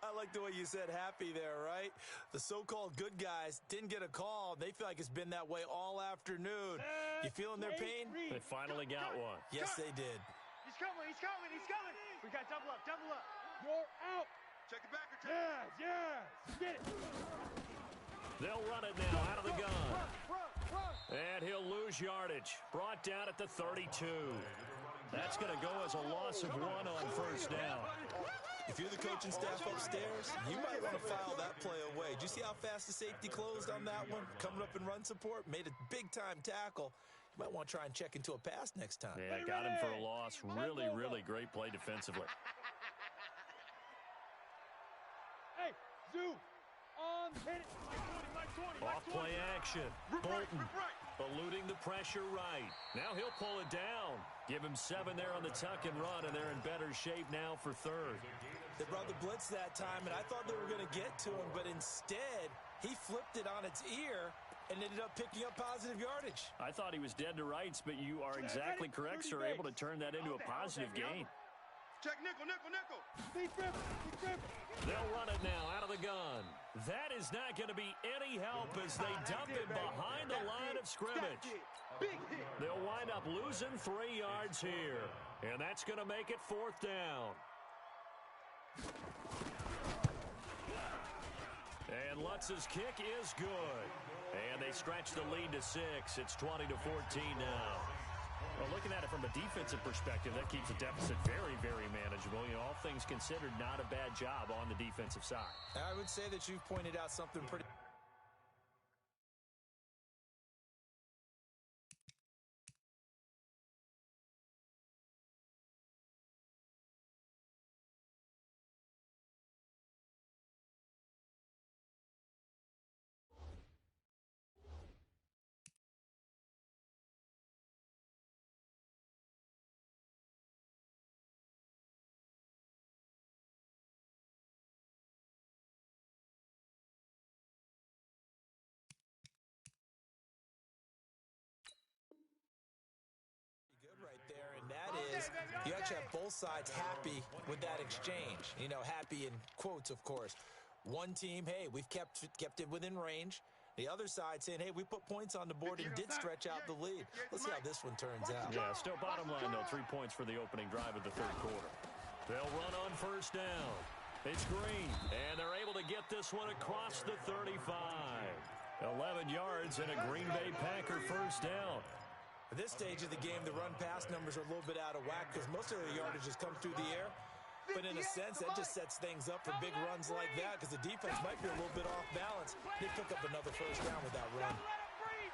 I like the way you said happy there, right? The so-called good guys didn't get a call. They feel like it's been that way all afternoon. You feeling their pain? They finally got one. Yes, they did. He's coming, he's coming, he's coming. We got double up, double up. You're out. Check the back or check Yes, yes. Get it. They'll run it now out of the gun. Run. And he'll lose yardage. Brought down at the 32. That's going to go as a loss of 1 on first down. If you're the coaching staff upstairs, you might want to file that play away. Did you see how fast the safety closed on that one? Coming up in run support, made a big-time tackle. You might want to try and check into a pass next time. Yeah, got him for a loss. Really, really great play defensively. Hey, Zoo. On hit it. Off play action. Bolton eluding the pressure right. Now he'll pull it down. Give him 7 there on the tuck and run, and they're in better shape now for third. They brought the blitz that time, and I thought they were going to get to him, but instead he flipped it on its ear and ended up picking up positive yardage. I thought he was dead to rights, but you are exactly correct, sir. Able to turn that into a positive gain. Check nickel, nickel, nickel. Deep dribble. They'll run it now out of the gun. That is not going to be any help as they dump him behind the line of scrimmage. Big hit. They'll wind up losing 3 yards here, and that's going to make it 4th down. And Lutz's kick is good. And they stretch the lead to 6. It's 20-14 now. Well, looking at it from a defensive perspective, that keeps the deficit very, very manageable. You know, all things considered, not a bad job on the defensive side. I would say that you've pointed out something pretty... You actually have both sides happy with that exchange. You know, happy in quotes, of course. One team, hey, we've kept it within range. The other side saying, hey, we put points on the board and did stretch out the lead. Let's see how this one turns out. Yeah, still bottom line, though, 3 points for the opening drive of the third quarter. They'll run on first down. It's Green, and they're able to get this one across the 35. 11 yards and a Green Bay Packer first down. At this stage of the game, the run-pass numbers are a little bit out of whack because most of the yardage has come through the air. But in a sense, that just sets things up for big runs like that because the defense might be a little bit off balance. They pick up another first down with that run.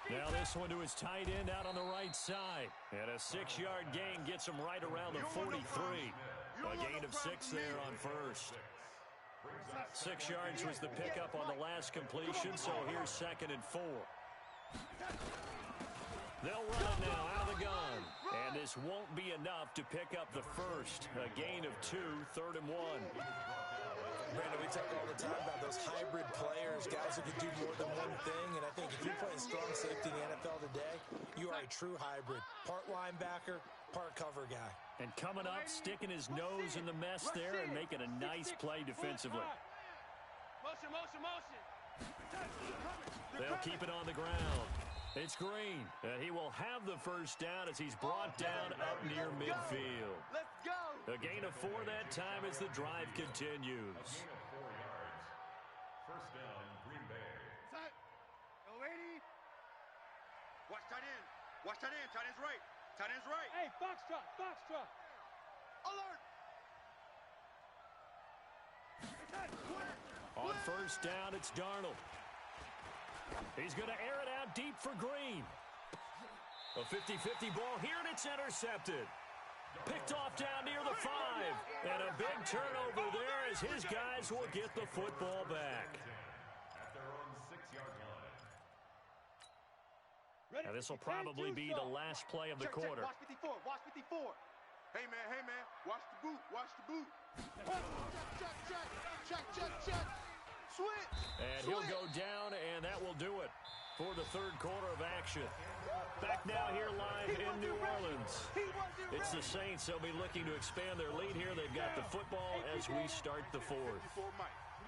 Now this one to his tight end out on the right side. And a 6-yard gain gets him right around the 43. A gain of 6 there on first. 6 yards was the pickup on the last completion, so here's 2nd and 4. They'll run it now out of the gun. And this won't be enough to pick up the first. A gain of 2, 3rd and 1. Brandon, we talk all the time about those hybrid players, guys who can do more than one thing. And I think if you're playing strong safety in the NFL today, you are a true hybrid. Part linebacker, part cover guy. And coming up, sticking his nose in the mess there and making a nice play defensively. Motion. They'll keep it on the ground. It's Green, and he will have the first down as he's brought down up near midfield. Let's go. A gain of 4 that time as the drive continues. First down, Green Bay. Go, ready. Watch tight end. Tight end's right. Tight end's right. Hey, Foxtrot. Alert. On first down, it's Darnold. He's going to air it out deep for Green. A 50-50 ball here, and it's intercepted. Picked off down near the 5. And a big turnover there as his guys will get the football back. At their own 6-yard line. Now, this will probably be the last play of the quarter. Watch 54. Hey, man. Watch the boot. Check. Switch. And he'll go down, and that will do it for the third quarter of action. Back now here live in New Orleans. It's the Saints. They'll be looking to expand their lead here. They've got the football as we start the fourth.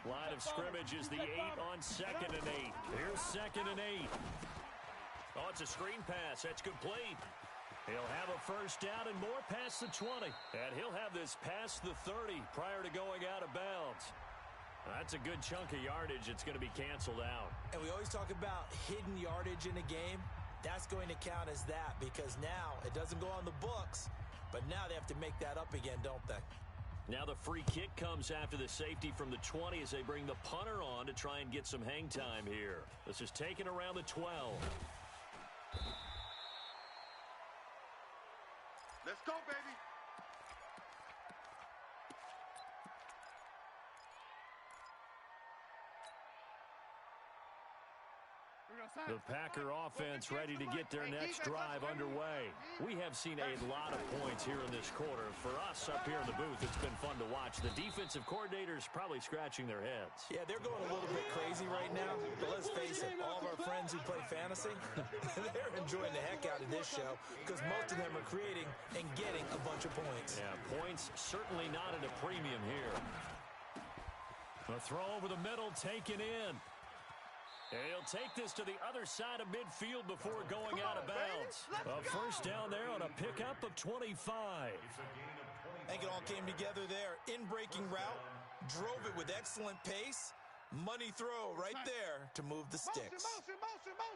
Line of scrimmage is the 8 on 2nd and 8. Here's 2nd and 8. Oh, it's a screen pass. That's complete. He'll have a first down and more past the 20. And he'll have this past the 30 prior to going out of bounds. That's a good chunk of yardage. It's going to be canceled out. And we always talk about hidden yardage in a game. That's going to count as that because now it doesn't go on the books, but now they have to make that up again, don't they? Now the free kick comes after the safety from the 20 as they bring the punter on to try and get some hang time here. This is taken around the 12. Let's go, baby. The Packer offense ready to get their next drive underway. We have seen a lot of points here in this quarter. For us up here in the booth, it's been fun to watch. The defensive coordinators probably scratching their heads. Yeah, they're going a little bit crazy right now. But let's face it, all of our friends who play fantasy, they're enjoying the heck out of this show because most of them are creating and getting a bunch of points. Yeah, points certainly not at a premium here. A throw over the middle taken in. And he'll take this to the other side of midfield before going out of bounds. A first down there on a pickup of 25. I think it all came together there. In-breaking route, drove it with excellent pace. Money throw right there to move the sticks.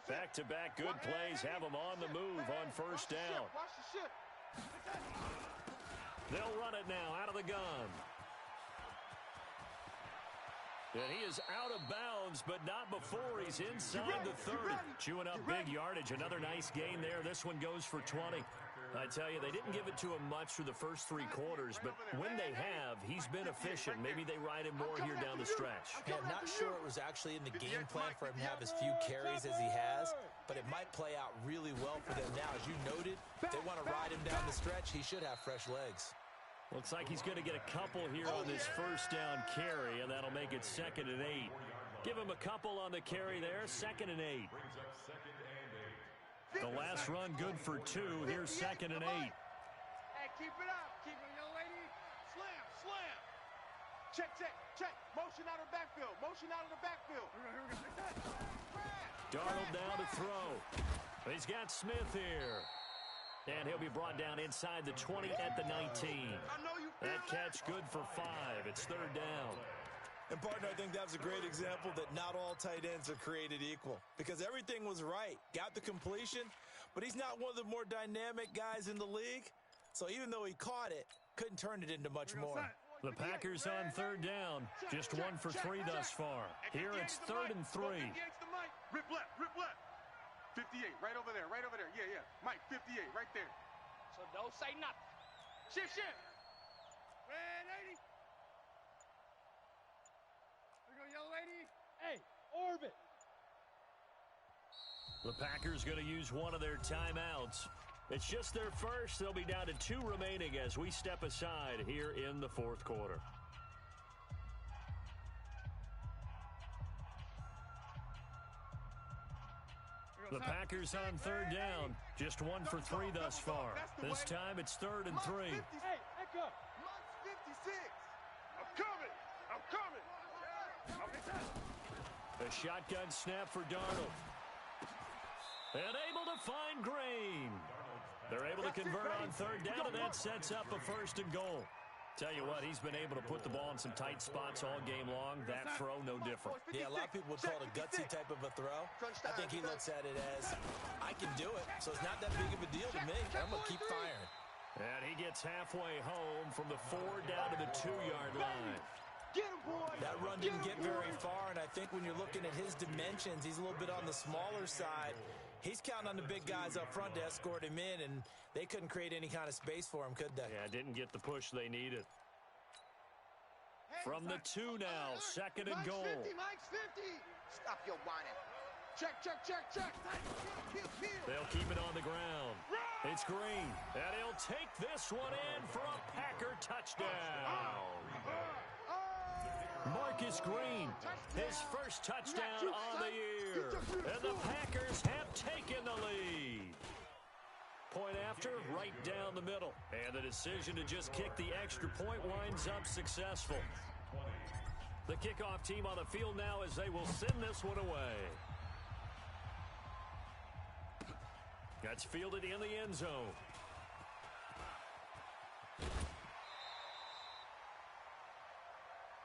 Back-to-back good plays have them on the move on first down. They'll run it now out of the gun. And he is out of bounds, but not before he's inside the 30. Chewing up big yardage. Another nice gain there. This one goes for 20. I tell you, they didn't give it to him much through the first 3 quarters, but when they have, he's been efficient. Maybe they ride him more here down the stretch. Yeah, not sure it was actually in the game plan for him to have as few carries as he has, but it might play out really well for them now. As you noted, they want to ride him down the stretch. He should have fresh legs. Looks like he's going to get a couple here on this first down carry, and that'll make it 2nd and 8. Give him a couple on the carry there, 2nd and 8. The last run good for 2. Here's 2nd and 8. Hey, keep it up. Keep it, young lady. Slam, slam. Check, check, check. Motion out of the backfield. Motion out of the backfield. Here we go. Darnold down to throw. He's got Smith here. And he'll be brought down inside the 20 at the 19. That catch good for 5. It's 3rd down. And, partner, I think that was a great example that not all tight ends are created equal because everything was right. Got the completion, but he's not one of the more dynamic guys in the league. So even though he caught it, couldn't turn it into much more. The Packers on 3rd down. Just 1 for 3 thus far. Here it's 3rd and 3. Rip left, rip left. 58, right over there, right over there. Yeah, yeah. Mike, 58, right there. So don't say nothing. Shift, shift. Red 80. Here we go, young lady. Hey, orbit. The Packers going to use one of their timeouts. It's just their first. They'll be down to 2 remaining as we step aside here in the 4th quarter. The Packers on 3rd down. Just 1 for 3 thus far. This time it's 3rd and 3. Hey, echo. Lux 56. I'm coming. I'm coming. A shotgun snap for Darnold. And able to find Green. They're able to convert on 3rd down, and that sets up a 1st and goal. Tell you what, he's been able to put the ball in some tight spots all game long. That throw, no different. Yeah, a lot of people would call it a gutsy type of a throw. I think he looks at it as, I can do it, so it's not that big of a deal to me. I'm going to keep firing. And he gets halfway home from the 4 down to the 2-yard line. Get him, boy. That run didn't get very far, and I think when you're looking at his dimensions, he's a little bit on the smaller side. He's counting on the big guys up front to escort him in, and they couldn't create any kind of space for him, could they? Yeah, didn't get the push they needed. From the 2 now, 2nd and goal. Mike's 50. Stop your whining. Check, check, check, check. They'll keep it on the ground. It's Green, and he'll take this one in for a Packer touchdown. Marcus Green, his first touchdown on the year. And the Packers have taken the lead. Point after, right down the middle. And the decision to just kick the extra point winds up successful. The kickoff team on the field now as they will send this one away. That's fielded in the end zone.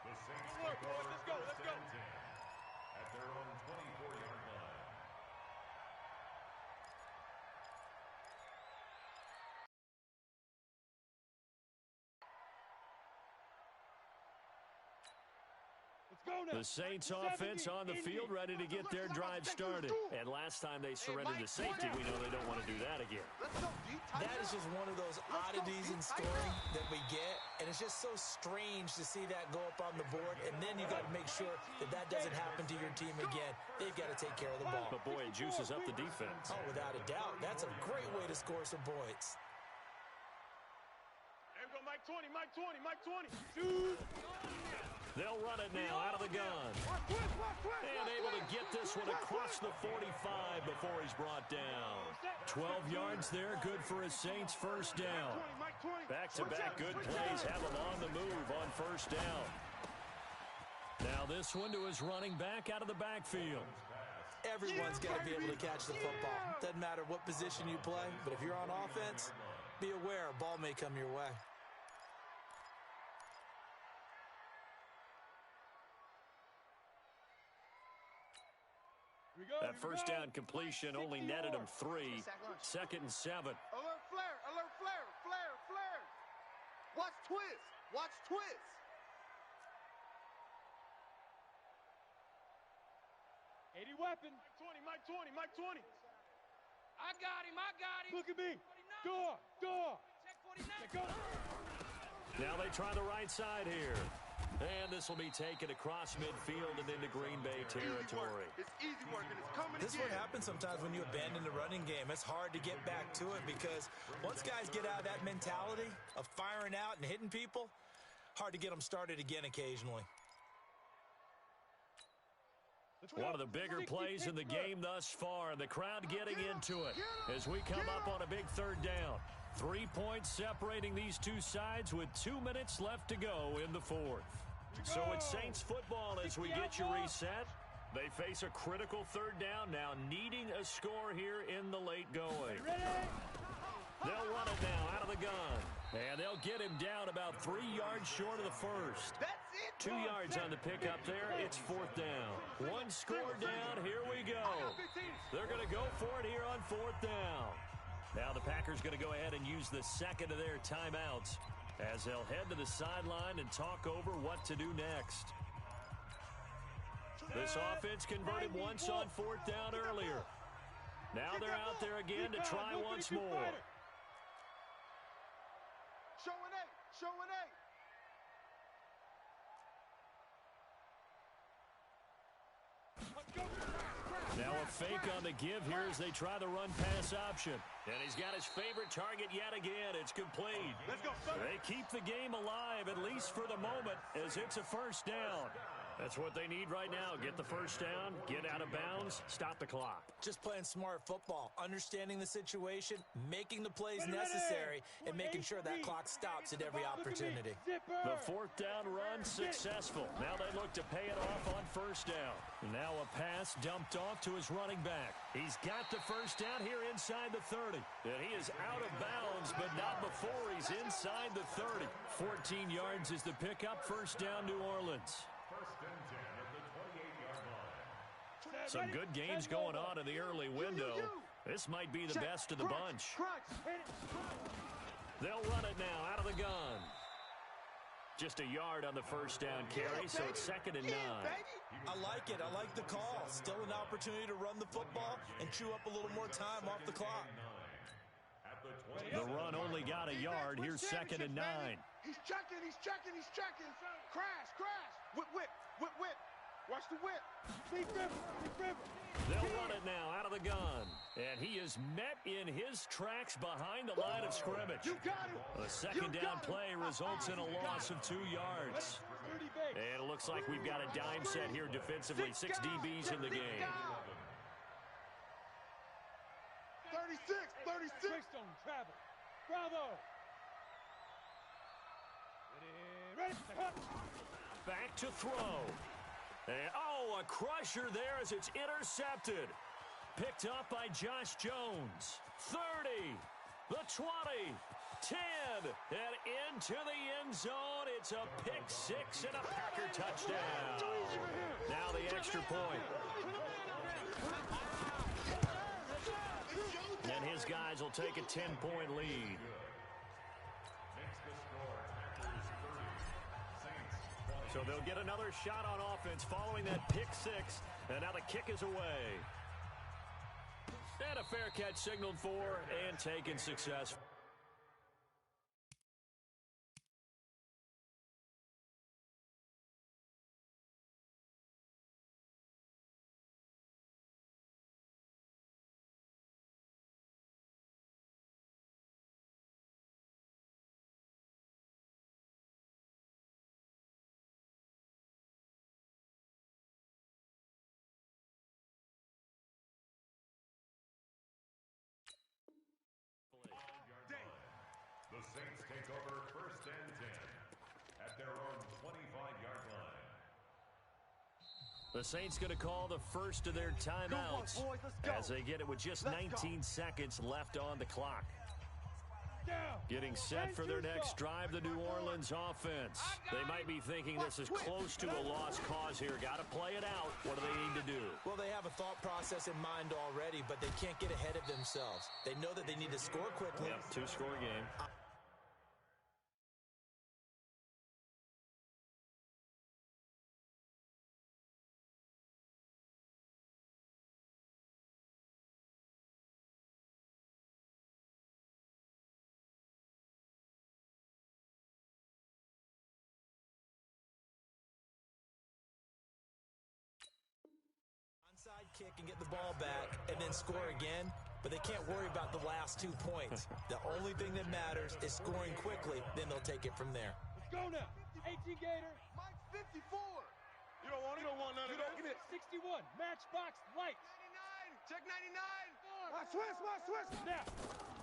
The Saints kick off Let's go. at their own 24-yard line. The Saints offense on the field ready to get their drive started. And last time they surrendered to safety, we know they don't want to do that again. That is just one of those oddities in scoring that we get, and it's just so strange to see that go up on the board, and then you got to make sure that that doesn't happen to your team again. They've got to take care of the ball. But boy, it juices up the defense. Oh, without a doubt. That's a great way to score some points. There we go, Mike 20, Mike 20, Mike 20. Shoot. They'll run it now out of the gun. And able to get this one across the 45 before he's brought down. 12 yards there, good for a Saints first down. Back-to-back good plays have him on the move on first down. Now this one to his running back out of the backfield. Everyone's got to be able to catch the football. Doesn't matter what position you play, but if you're on offense, be aware a ball may come your way. That first down completion only netted him 3. 2nd and 7. Alert flare, alert flare, flare, flare. Watch twist, watch twist. Weapon. Mike 20, Mike 20. I got him. Look at me. Door. Check 49. Now they try the right side here. And this will be taken across midfield and into Green Bay territory. It's easy work, and it's coming This is what happens sometimes when you abandon the running game. It's hard to get back to it because once guys get out of that mentality of firing out and hitting people, hard to get them started again occasionally. One of the bigger plays in the game thus far. The crowd getting into it as we come up on a big third down. 3 points separating these two sides with 2 minutes left to go in the fourth. So it's Saints football as we get you reset. They face a critical third down now, needing a score here in the late going. They'll run it now out of the gun. And they'll get him down about 3 yards short of the first. 2 yards on the pickup there. It's fourth down. 1 score down. Here we go. They're going to go for it here on fourth down. Now the Packers going to go ahead and use the second of their timeouts as they'll head to the sideline and talk over what to do next. This offense converted once on fourth down earlier. Now they're out there again to try once more. Show an eight. Show an eight. Now a fake on the give here as they try the run-pass option. And he's got his favorite target yet again. It's complete. Let's go, son. They keep the game alive, at least for the moment, as it's a first down. That's what they need right now. Get the first down, get out of bounds, stop the clock. Just playing smart football, understanding the situation, making the plays necessary, and making sure that clock stops at every opportunity. The fourth down run successful. Now they look to pay it off on first down. Now a pass dumped off to his running back. He's got the first down here inside the 30. And he is out of bounds, but not before he's inside the 30. 14 yards is the pickup. First down, New Orleans. First and 10 at the 28-yard line. Some good games going on in the early window. This might be the best of the bunch. They'll run it now out of the gun. Just a yard on the first down carry, so it's 2nd and 9. I like it. I like the call. Still an opportunity to run the football and chew up a little more time off the clock. The run only got a yard. Here's 2nd and 9. He's checking. Crash. Whip. Watch the whip. Big river. They'll run it now out of the gun. And he is met in his tracks behind the line of scrimmage. You got him. A second down play results in a loss of 2 yards. And it looks like we've got a dime set here defensively. 6 DBs in the game. 30 36. Greystone travel. Bravo. Ready. Back to throw. And, a crusher there as it's intercepted. Picked up by Josh Jones. 30, the 20, 10, and into the end zone. It's a pick six and a Packer touchdown. Now the extra point. And his guys will take a 10-point lead. So they'll get another shot on offense following that pick six. And now the kick is away. And a fair catch signaled for and taken successfully. The Saints take over 1st and 10 at their own 25-yard line. The Saints going to call the first of their timeouts as they get it with just 19 seconds left on the clock. Getting set for their next drive, the New Orleans offense. They might be thinking this is close to a lost cause here. Got to play it out. What do they need to do? Well, they have a thought process in mind already, but they can't get ahead of themselves. They know that they need to score quickly. Yep, two-score game. Onside kick and get the ball back and then score again, but they can't worry about the last 2 points. The only thing that matters is scoring quickly, then they'll take it from there. Let's go now. 18 Gator. Mike's 54. You don't want it? You don't want none of that. Give it 61. Matchbox lights. 99. Check 99. My switch. Now.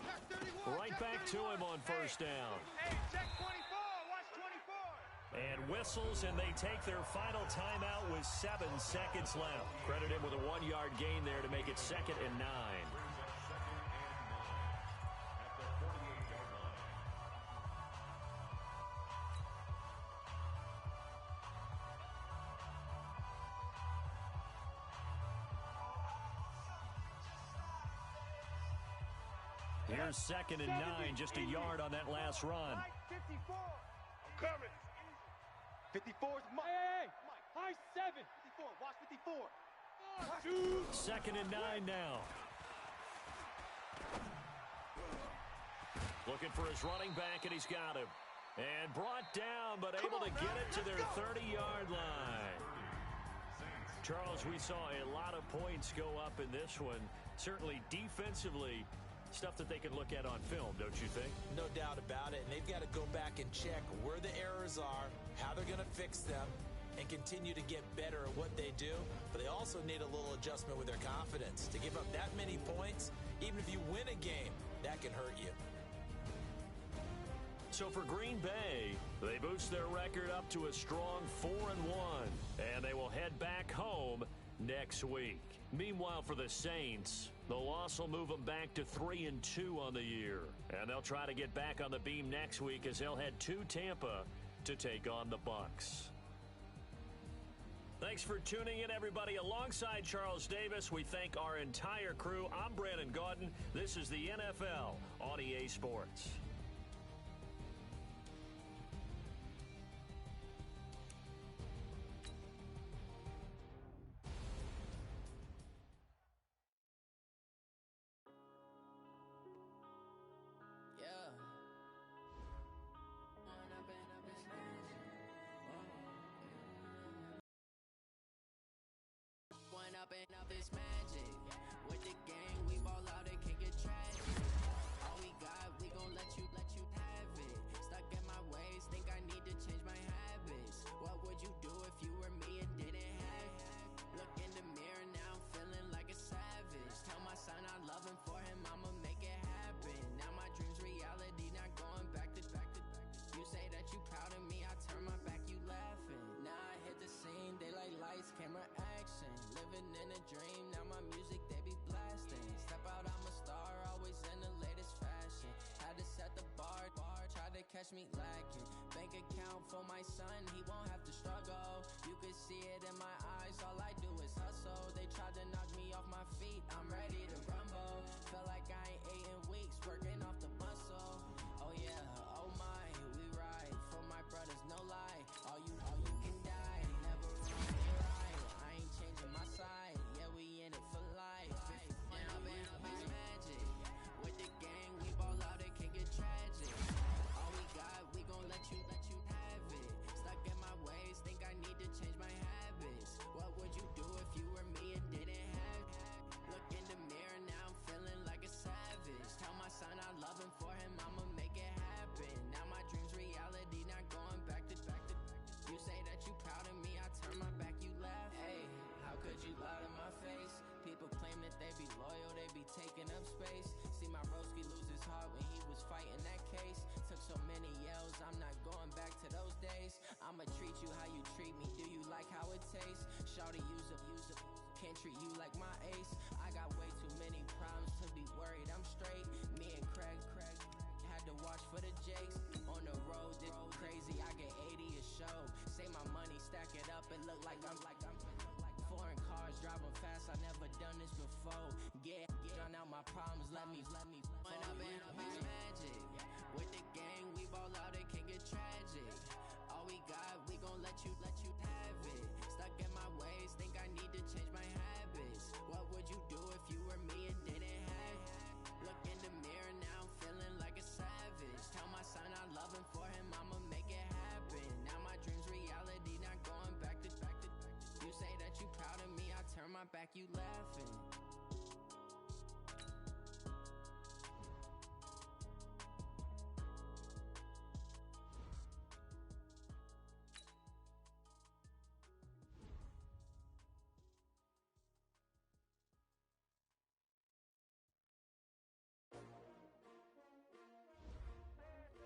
Check 31. Right back to him on first down. Hey, check 24. Watch 24. And whistles, and they take their final timeout with 7 seconds left. Credit him with a 1-yard gain there to make it 2nd and 9. Here's 2nd and 9, just a yard on that last run. Mike 54. I'm coming. 54 is Mike. Hey. Mike. High 7. 54. Watch 54. Shoot. 2nd and 9 now. Looking for his running back, and he's got him. And brought down, but able to get it to their 30-yard line. Charles, we saw a lot of points go up in this one. Certainly defensively, stuff that they can look at on film, don't you think? No doubt about it, and they've got to go back and check where the errors are, how they're going to fix them, and continue to get better at what they do. But they also need a little adjustment with their confidence. To give up that many points, even if you win a game, that can hurt you. So for Green Bay, they boost their record up to a strong 4-1, and they will head back home next week. Meanwhile, for the Saints, the loss will move them back to 3-2 on the year, and they'll try to get back on the beam next week as they'll head to Tampa to take on the Bucs. Thanks for tuning in, everybody. Alongside Charles Davis, we thank our entire crew. I'm Brandon Gaudin. This is the NFL on EA Sports. Up this magic with the gang, we ball out, it can get tragic. All we got, we gon' let you have it. Stuck in my ways, think I need to change my habits. What would you do if you were me and didn't have it? Look in the mirror now, I'm feeling like a savage. Tell my son I love him, for him I'm a in a dream, now my music they be blasting. Step out, I'm a star, always in the latest fashion. Had to set the bar, try to catch me lacking. Bank account for my son, he won't have to struggle. You can see it in my eyes, all I do is hustle. They tried to knock me off my feet, I'm ready to rumble. Felt like I ain't ate in weeks, working off the muscle. Oh yeah, oh my, we ride for my brothers, no lie. All you can die, never wrong, right. I ain't changing my side, yeah, we in it for life. Now it's magic. With the gang, we ball out, it can get tragic. All we got, we gon' let you have it. Stuck in my ways, think I need to change my habits. What would you do if you were me and didn't have it? Look in the mirror, now I'm feeling like a savage. Tell my son I love him, for him I'ma make it happen. Now my dream's reality, not going back to. You say that you proud of me, I turn my back, you laugh. Hey, how could you lie to my face? People claim that they be loyal, they be taking up space. See my broski lose his heart when he was fighting that case. Took so many yells, I'm not going back to those days. I'ma treat you how you treat me, do you like how it tastes? Shawty, use up, can't treat you like my ace. I got way too many problems to be worried, I'm straight. Me and Craig had to watch for the Jakes. On the road, this crazy, I get 80 a show. Say my money, stack it up, it look like I'm foreign cars, driving fast, I never done this before. Get drown out my problems, let me When I'm in a beach magic. With the gang, we ball out, it can get tragic. All we got, we gon' let you have it. Stuck in my ways, think I need to change my habits. What would you do if you were me and didn't have it? Look in the mirror, now I'm feeling like a savage. Tell my son I love him, for him I'ma make it happen. Now my dream's reality, not going back to. You say that you proud of me, I turn my back, you laughing.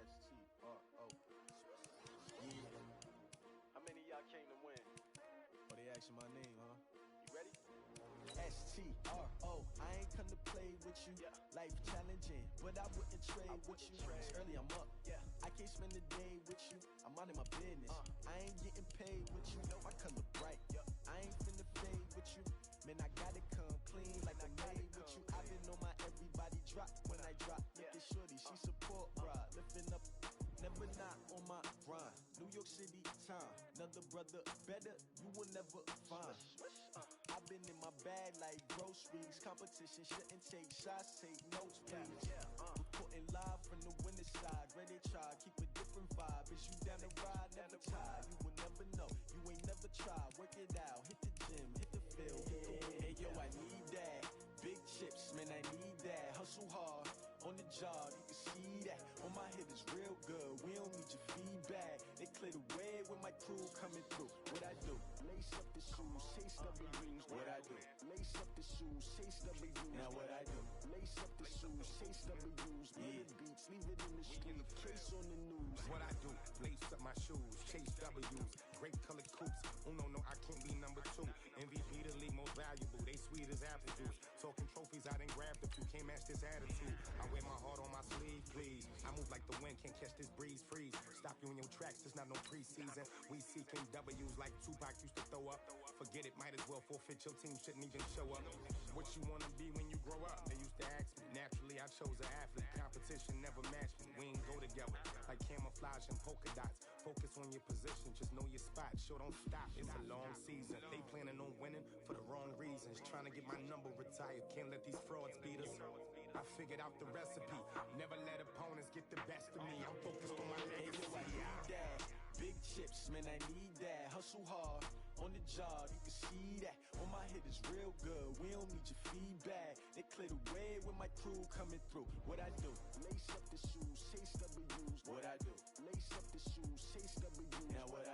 S-T-R-O. Yeah. How many of y'all came to win? Oh, they asking my name, huh? You ready? S-T-R-O. I ain't come to play with you. Yeah. Life challenging, but I wouldn't trade with you. It's early, I'm up. Yeah. I can't spend the day with you. I'm out of my business. I ain't getting paid with you. My color bright. I ain't finna fade with you. Man, I gotta come clean like I made with you. I've been on my everybody drop when I drop. Look at shorty, she support ride. Lifting up, never not on my grind. New York City time. Another brother better, you will never find. I've been in my bag like groceries. Competition shouldn't take shots, take notes, please. Reporting live from the winter side. Ready to try, keep a different vibe. Is you down the ride, never tired. You will never know, you ain't never tried. Work it out, hit the gym, hit the field. Hey yo, I need that. Big chips, man, I need that. Hustle hard, on the job, you can see that. On my head is real good, we don't need your feedback. They clear the way when my crew coming through. What I do? Lace up the shoes, chase W's. What I do? Lace up the shoes, chase W's. Now what I do? Lace up the shoes, chase W's. Yeah. Beats, leave it in the street, case on the news. What I do? Lace up my shoes, chase W's. Great colored coops. Uno, no, I can't be number two. MVP the league most valuable. They sweet as apple juice. Talking trophies, I done grabbed a few. Can't match this attitude. I wear my heart on my sleeve, please. I move like the wind, can't catch this breeze. Freeze. Stop you in your tracks, there's not no preseason. We seeking W's like Tupac used to throw up. Forget it, might as well forfeit. Your team shouldn't even show up. What you wanna be when you grow up? They used to ask me. Naturally, I chose an athlete. Competition never matched me. We ain't go together like camouflage and polka dots. Focus on your position, just know your spot. Show don't stop, it's a long season. They planning on winning for the wrong reasons. Trying to get my number retired, can't let these frauds beat us. I figured out the recipe. Never let opponents get the best of me. I'm focused on my legacy. I need that. Big chips, man, I need that. Hustle hard, on the job, you can see that. On my head is real good, we don't need your feedback. They clear the way when my crew coming through. What I do? Lace up the shoes, chase W's. What I do? Lace up the shoes, chase W's. Now what